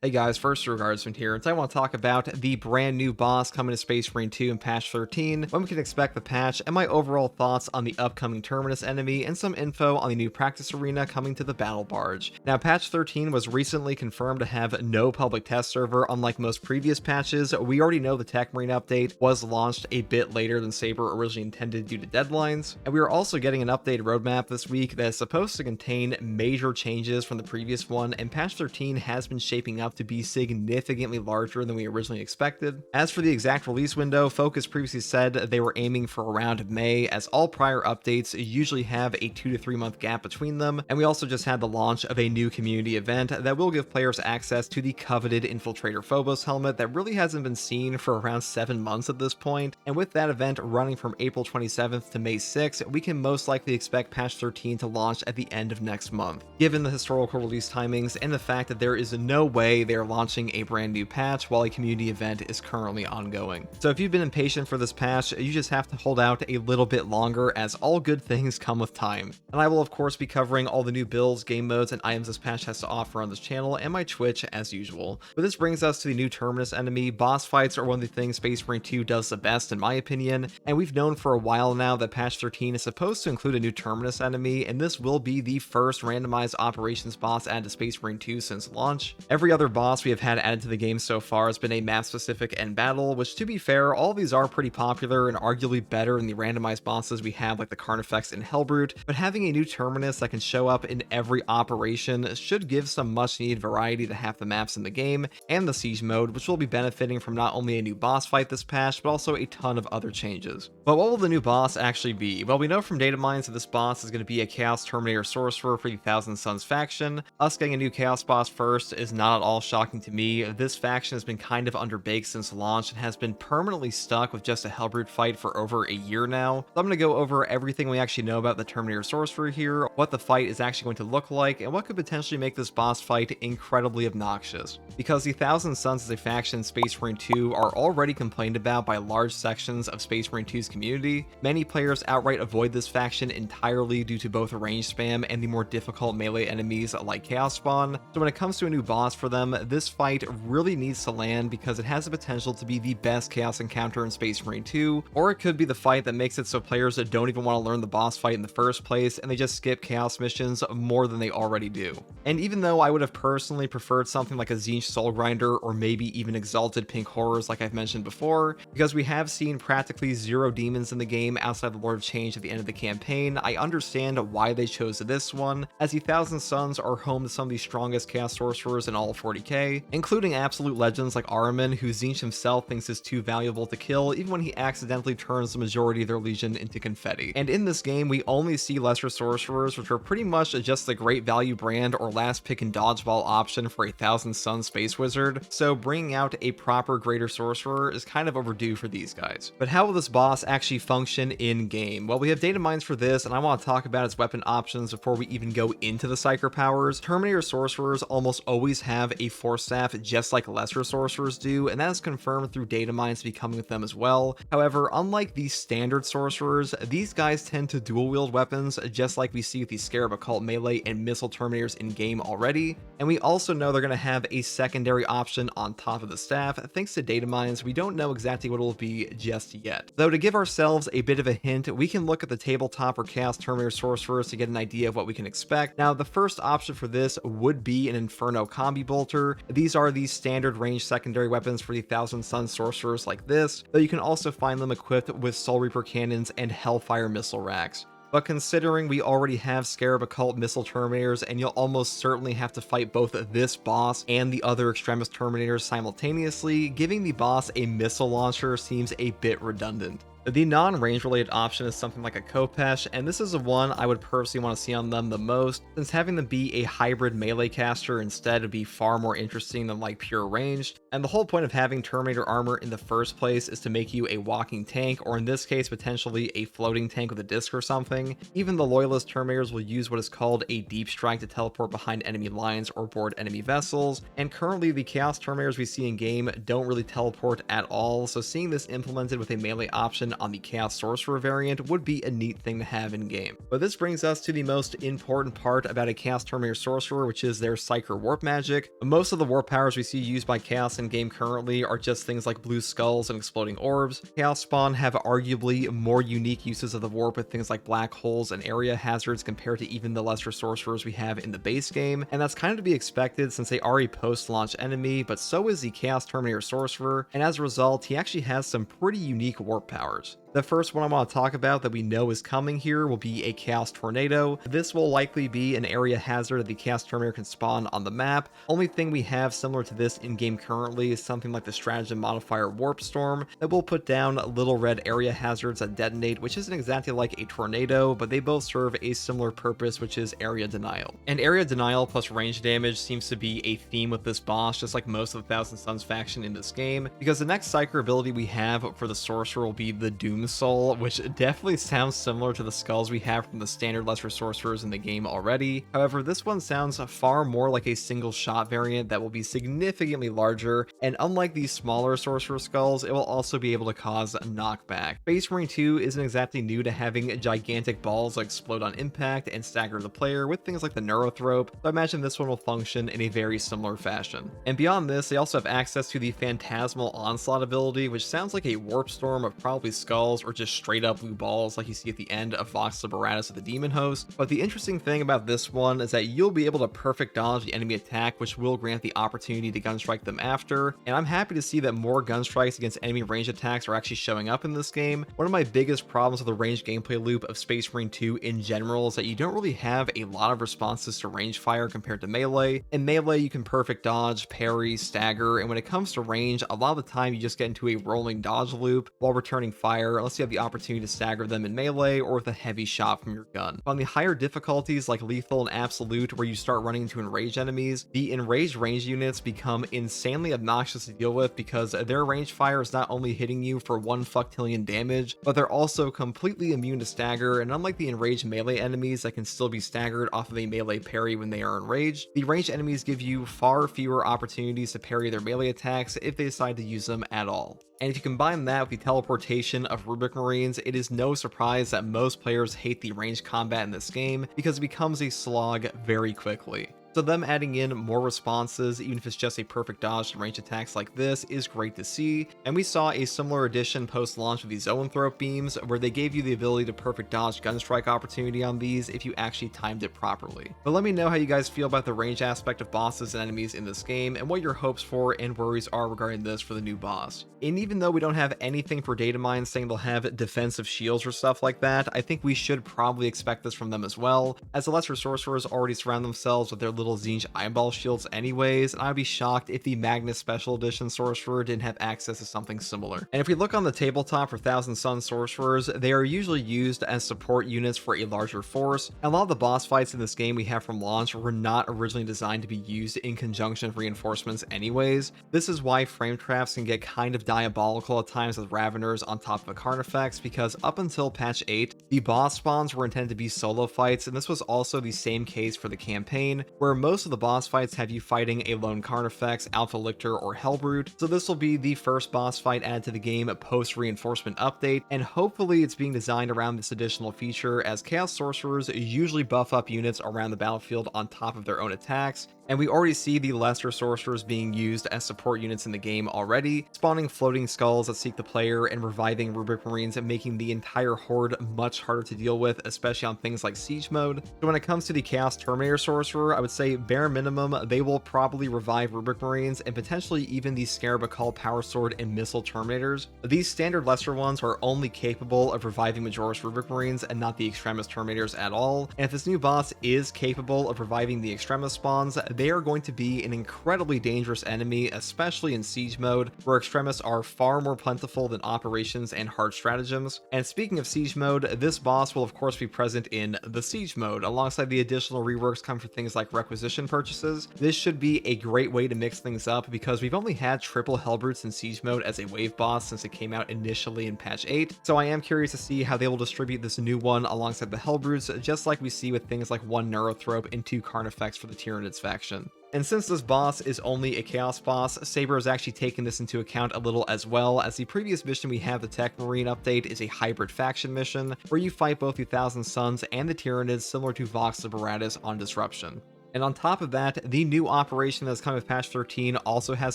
Hey guys, first regardsman here, and I want to talk about the brand new boss coming to Space Marine 2 in patch 13, when we can expect the patch, and my overall thoughts on the upcoming Terminus enemy, and some info on the new practice arena coming to the Battle Barge. Now, patch 13 was recently confirmed to have no public test server. Unlike most previous patches, we already know the Tech Marine update was launched a bit later than Saber originally intended due to deadlines, and we are also getting an updated roadmap this week that is supposed to contain major changes from the previous one, and patch 13 has been shaping up to be significantly larger than we originally expected. As for the exact release window, Focus previously said they were aiming for around May, as all prior updates usually have a 2 to 3 month gap between them, and we also just had the launch of a new community event that will give players access to the coveted Infiltrator Phobos helmet that really hasn't been seen for around 7 months at this point, and with that event running from April 27th to May 6th, we can most likely expect patch 13 to launch at the end of next month. Given the historical release timings and the fact that there is no way they are launching a brand new patch while a community event is currently ongoing. So if you've been impatient for this patch, you just have to hold out a little bit longer, as all good things come with time. And I will of course be covering all the new builds, game modes, and items this patch has to offer on this channel and my Twitch as usual. But this brings us to the new Terminus enemy. Boss fights are one of the things Space Marine 2 does the best in my opinion, and we've known for a while now that patch 13 is supposed to include a new Terminus enemy, and this will be the first randomized operations boss added to Space Marine 2 since launch. Every other boss we have had added to the game so far has been a map specific end battle, which to be fair, all of these are pretty popular and arguably better than the randomized bosses we have like the Carnifex and Hellbrute, but having a new Terminus that can show up in every operation should give some much needed variety to half the maps in the game, and the siege mode, which will be benefiting from not only a new boss fight this patch, but also a ton of other changes. But what will the new boss actually be? Well, we know from Datamines that this boss is going to be a Chaos Terminator Sorcerer for the Thousand Suns faction. Us getting a new Chaos boss first is not at all shocking to me. This faction has been kind of underbaked since launch and has been permanently stuck with just a Hellbrute fight for over a year now. So I'm going to go over everything we actually know about the Terminator Sorcerer here, what the fight is actually going to look like, and what could potentially make this boss fight incredibly obnoxious. Because the Thousand Suns as a faction in Space Marine 2 are already complained about by large sections of Space Marine 2's community, many players outright avoid this faction entirely due to both range spam and the more difficult melee enemies like Chaos Spawn. So when it comes to a new boss for them, this fight really needs to land because it has the potential to be the best Chaos encounter in Space Marine 2, or it could be the fight that makes it so players that don't even want to learn the boss fight in the first place and they just skip Chaos missions more than they already do. And even though I would have personally preferred something like a Tzeentch Soul Grinder or maybe even Exalted Pink Horrors like I've mentioned before, because we have seen practically zero demons in the game outside the Lord of Change at the end of the campaign, I understand why they chose this one, as the Thousand Suns are home to some of the strongest Chaos Sorcerers in all of 40k, including absolute legends like Ahriman, who Tzeentch himself thinks is too valuable to kill even when he accidentally turns the majority of their legion into confetti. And in this game, we only see lesser sorcerers, which are pretty much just the great value brand or last pick and dodgeball option for a Thousand Sun space wizard, so bringing out a proper greater sorcerer is kind of overdue for these guys. But how will this boss actually function in game? Well, we have Datamines for this, and I want to talk about its weapon options before we even go into the Psyker powers. Terminator sorcerers almost always have a force staff just like lesser sorcerers do, and that is confirmed through Datamines to be coming with them as well. However, unlike these standard sorcerers, these guys tend to dual wield weapons just like we see with the Scarab Occult melee and missile terminators in game already, and we also know they're going to have a secondary option on top of the staff. Thanks to Datamines, we don't know exactly what it will be just yet. Though to give ourselves a bit of a hint, we can look at the tabletop or Chaos Terminator sorcerers to get an idea of what we can expect. Now, the first option for this would be an Inferno Combi Bolter. These are the standard range secondary weapons for the Thousand Sun sorcerers like this, though you can also find them equipped with Soul Reaper cannons and Hellfire missile racks. But considering we already have Scarab Occult missile terminators, and you'll almost certainly have to fight both this boss and the other Extremis terminators simultaneously, giving the boss a missile launcher seems a bit redundant. The non-range related option is something like a Khopesh, and this is the one I would personally want to see on them the most, since having them be a hybrid melee caster instead would be far more interesting than like pure ranged. And the whole point of having Terminator armor in the first place is to make you a walking tank, or in this case potentially a floating tank with a disc or something. Even the Loyalist Terminators will use what is called a Deep Strike to teleport behind enemy lines or board enemy vessels, and currently the Chaos Terminators we see in game don't really teleport at all, so seeing this implemented with a melee option on the Chaos Sorcerer variant would be a neat thing to have in game. But this brings us to the most important part about a Chaos Terminator Sorcerer, which is their Psyker warp magic. Most of the warp powers we see used by Chaos in game currently are just things like blue skulls and exploding orbs. Chaos Spawn have arguably more unique uses of the warp with things like black holes and area hazards compared to even the lesser sorcerers we have in the base game, and that's kind of to be expected since they are a post-launch enemy, but so is the Chaos Terminator Sorcerer, and as a result, he actually has some pretty unique warp powers. The first one I want to talk about that we know is coming here will be a Chaos Tornado. This will likely be an area hazard that the Chaos Terminator can spawn on the map. Only thing we have similar to this in game currently is something like the stratagem modifier Warp Storm that will put down little red area hazards that detonate, which isn't exactly like a tornado, but they both serve a similar purpose, which is area denial. And area denial plus range damage seems to be a theme with this boss, just like most of the Thousand Suns faction in this game, because the next Psyker ability we have for the Sorcerer will be the Doom Soul, which definitely sounds similar to the skulls we have from the standard lesser sorcerers in the game already. However, this one sounds far more like a single shot variant that will be significantly larger, and unlike these smaller sorcerer skulls, it will also be able to cause knockback. Space Marine 2 isn't exactly new to having gigantic balls that explode on impact and stagger the player with things like the Neurothrope, so I imagine this one will function in a very similar fashion. And beyond this, they also have access to the Phantasmal Onslaught ability, which sounds like a warp storm of probably skulls or just straight up blue balls like you see at the end of Vox Liberatus of the Demon Host. But the interesting thing about this one is that you'll be able to perfect dodge the enemy attack, which will grant the opportunity to gunstrike them after, and I'm happy to see that more gunstrikes against enemy range attacks are actually showing up in this game. One of my biggest problems with the range gameplay loop of Space Marine 2 in general is that you don't really have a lot of responses to range fire compared to melee. In melee you can perfect dodge, parry, stagger, and when it comes to range, a lot of the time you just get into a rolling dodge loop while returning fire unless you have the opportunity to stagger them in melee or with a heavy shot from your gun. On the higher difficulties like lethal and absolute, where you start running into enraged enemies, the enraged range units become insanely obnoxious to deal with because their range fire is not only hitting you for 1 fucktillion damage, but they're also completely immune to stagger, and unlike the enraged melee enemies that can still be staggered off of a melee parry when they are enraged, the ranged enemies give you far fewer opportunities to parry their melee attacks if they decide to use them at all. And if you combine that with the teleportation of Rubric Marines, it is no surprise that most players hate the ranged combat in this game because it becomes a slog very quickly. So them adding in more responses, even if it's just a perfect dodge to range attacks like this, is great to see. And we saw a similar addition post-launch with the Zoanthrope beams, where they gave you the ability to perfect dodge gunstrike opportunity on these if you actually timed it properly. But let me know how you guys feel about the range aspect of bosses and enemies in this game, and what your hopes for and worries are regarding this for the new boss. And even though we don't have anything for Datamines saying they'll have defensive shields or stuff like that, I think we should probably expect this from them as well, as the lesser sorcerers already surround themselves with their little Tzeentch eyeball shields anyways, and I'd be shocked if the Magnus Special Edition Sorcerer didn't have access to something similar. And if we look on the tabletop for Thousand Sun Sorcerers, they are usually used as support units for a larger force. And a lot of the boss fights in this game we have from launch were not originally designed to be used in conjunction with reinforcements anyways. This is why frame traps can get kind of diabolical at times with Raveners on top of a Carnifex, because up until patch 8, the boss spawns were intended to be solo fights, and this was also the same case for the campaign, where most of the boss fights have you fighting a lone Carnifex, Alpha Lictor, or Hellbrute. So this will be the first boss fight added to the game post reinforcement update, and hopefully it's being designed around this additional feature, as Chaos Sorcerers usually buff up units around the battlefield on top of their own attacks. And we already see the lesser sorcerers being used as support units in the game already, spawning floating skulls that seek the player and reviving Rubric Marines, and making the entire horde much harder to deal with, especially on things like siege mode. So when it comes to the Chaos Terminator Sorcerer, I would say bare minimum they will probably revive Rubric Marines and potentially even the Scarabacul Power Sword and Missile Terminators. These standard lesser ones are only capable of reviving Majoris Rubric Marines and not the Extremis Terminators at all, and if this new boss is capable of reviving the Extremis spawns, they are going to be an incredibly dangerous enemy, especially in siege mode, where Extremis are far more plentiful than operations and hard stratagems. And speaking of siege mode, this boss will of course be present in the siege mode, alongside the additional reworks come for things like requisition purchases. This should be a great way to mix things up, because we've only had triple Hellbrutes in siege mode as a wave boss since it came out initially in patch 8, so I am curious to see how they will distribute this new one alongside the Hellbrutes, just like we see with things like 1 Neurothrope and 2 Carnifex for the Tyranids faction. faction. And since this boss is only a Chaos boss, Saber has actually taken this into account a little as well, as the previous mission we have, the Tech Marine update, is a hybrid faction mission, where you fight both the Thousand Sons and the Tyranids similar to Vox Liberatus on Disruption. And on top of that, the new operation that's coming with patch 13 also has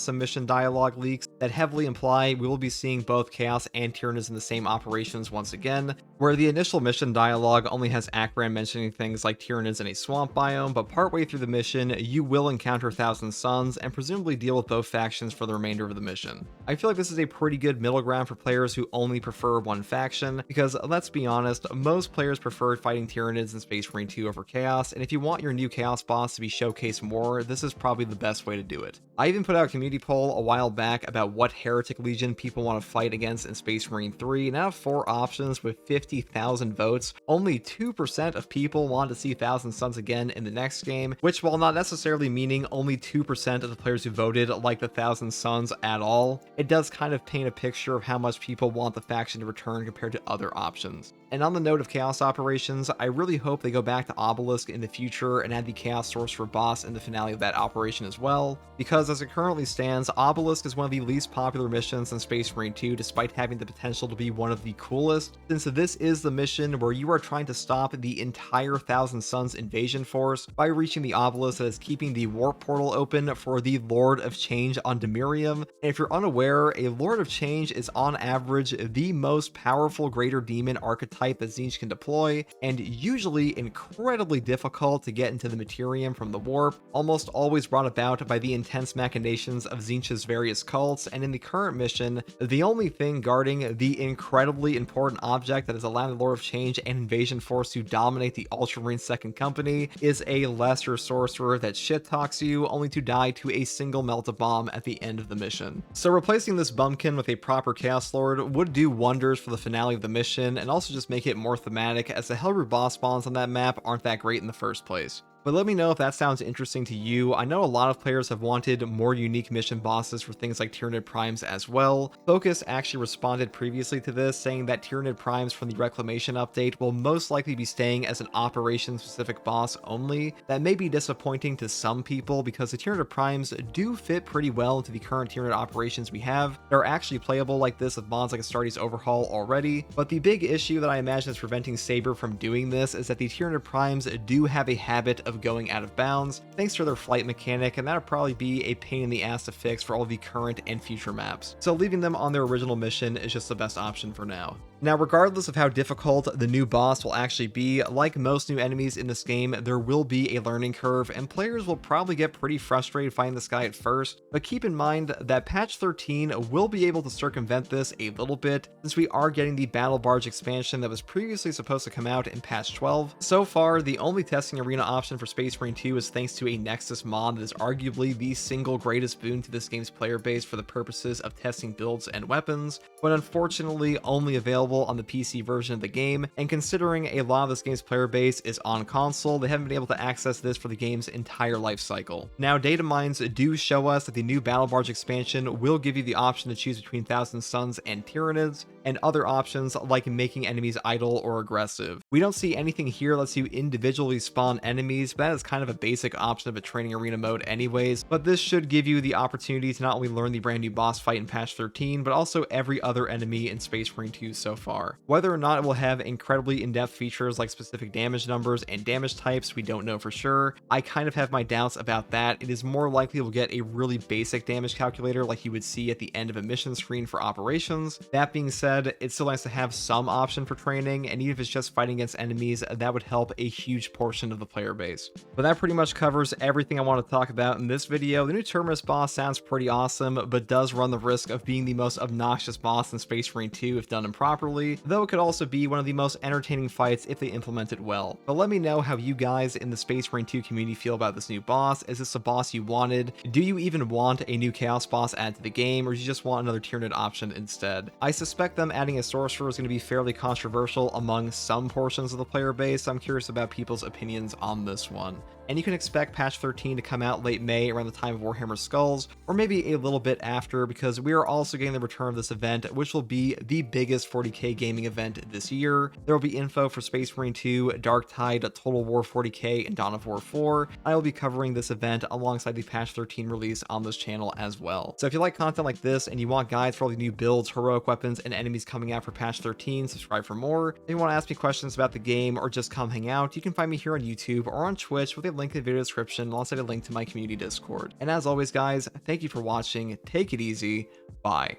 some mission dialogue leaks that heavily imply we will be seeing both Chaos and Tyranids in the same operations once again, where the initial mission dialogue only has Akran mentioning things like Tyranids in a swamp biome, but partway through the mission, you will encounter Thousand Sons and presumably deal with both factions for the remainder of the mission. I feel like this is a pretty good middle ground for players who only prefer one faction, because let's be honest, most players prefer fighting Tyranids in Space Marine 2 over Chaos, and if you want your new Chaos boss to be showcased more, this is probably the best way to do it. I even put out a community poll a while back about what Heretic Legion people want to fight against in Space Marine 3, and out of 4 options with 50,000 votes, only 2% of people want to see Thousand Sons again in the next game, which, while not necessarily meaning only 2% of the players who voted like the Thousand Sons at all, it does kind of paint a picture of how much people want the faction to return compared to other options. And on the note of Chaos operations, I really hope they go back to Obelisk in the future and add the Chaos Sorcerer boss in the finale of that operation as well, because as it currently stands, Obelisk is one of the least popular missions in Space Marine 2 despite having the potential to be one of the coolest, since this is the mission where you are trying to stop the entire Thousand Sons invasion force by reaching the obelisk that is keeping the warp portal open for the Lord of Change on Demirium. And if you're unaware, a Lord of Change is on average the most powerful greater demon archetype that Tzeentch can deploy, and usually incredibly difficult to get into the Materium from the warp, almost always brought about by the intense machinations of Tzeentch's various cults. And in the current mission, the only thing guarding the incredibly important object that is allowing the Lord of Change and invasion force to dominate the Ultramarine Second Company is a lesser sorcerer that shit talks you, only to die to a single melt-a-bomb at the end of the mission. So replacing this bumpkin with a proper Chaos Lord would do wonders for the finale of the mission, and also just make it more thematic, as the Hellroot boss spawns on that map aren't that great in the first place. But let me know if that sounds interesting to you. I know a lot of players have wanted more unique mission bosses for things like Tyranid Primes as well. Focus actually responded previously to this, saying that Tyranid Primes from the Reclamation update will most likely be staying as an operation-specific boss only. That may be disappointing to some people, because the Tyranid Primes do fit pretty well into the current Tyranid operations we have. They're actually playable like this with mods like Astartes Overhaul already, but the big issue that I imagine is preventing Saber from doing this is that the Tyranid Primes do have a habit of going out of bounds thanks to their flight mechanic, and that'll probably be a pain in the ass to fix for all the current and future maps. So leaving them on their original mission is just the best option for now. Now, regardless of how difficult the new boss will actually be, like most new enemies in this game, there will be a learning curve, and players will probably get pretty frustrated fighting this guy at first, but keep in mind that patch 13 will be able to circumvent this a little bit, since we are getting the Battle Barge expansion that was previously supposed to come out in patch 12. So far, the only testing arena option for Space Marine 2 is thanks to a Nexus mod that is arguably the single greatest boon to this game's player base for the purposes of testing builds and weapons, but unfortunately only available on the PC version of the game, and considering a lot of this game's player base is on console, they haven't been able to access this for the game's entire life cycle. Now, Datamines do show us that the new Battle Barge expansion will give you the option to choose between Thousand Sons and Tyranids, and other options like making enemies idle or aggressive. We don't see anything here that lets you individually spawn enemies, but that is kind of a basic option of a training arena mode anyways, but this should give you the opportunity to not only learn the brand new boss fight in patch 13, but also every other enemy in Space Marine 2 so far. Whether or not it will have incredibly in-depth features like specific damage numbers and damage types, we don't know for sure. I kind of have my doubts about that. It is more likely we'll get a really basic damage calculator like you would see at the end of a mission screen for operations. That being said, it's still nice to have some option for training, and even if it's just fighting against enemies, that would help a huge portion of the player base. But that pretty much covers everything I want to talk about in this video. The new Terminus boss sounds pretty awesome, but does run the risk of being the most obnoxious boss in Space Marine 2 if done improperly, though it could also be one of the most entertaining fights if they implement it well. But let me know how you guys in the Space Marine 2 community feel about this new boss. Is this a boss you wanted? Do you even want a new Chaos boss added to the game, or do you just want another Tyranid option instead? I suspect them adding a sorcerer is going to be fairly controversial among some portions of the player base. I'm curious about people's opinions on this one. and you can expect patch 13 to come out late May around the time of Warhammer Skulls, or maybe a little bit after, because we are also getting the return of this event, which will be the biggest 40k gaming event this year. There will be info for Space Marine 2, Dark Tide, Total War 40k, and Dawn of War 4. I will be covering this event alongside the patch 13 release on this channel as well. So if you like content like this and you want guides for all the new builds, heroic weapons, and enemies coming out for patch 13, subscribe for more. If you want to ask me questions about the game or just come hang out, you can find me here on YouTube or on Twitch with a link in the video description alongside a link to my community Discord. And as always guys, thank you for watching, take it easy, bye.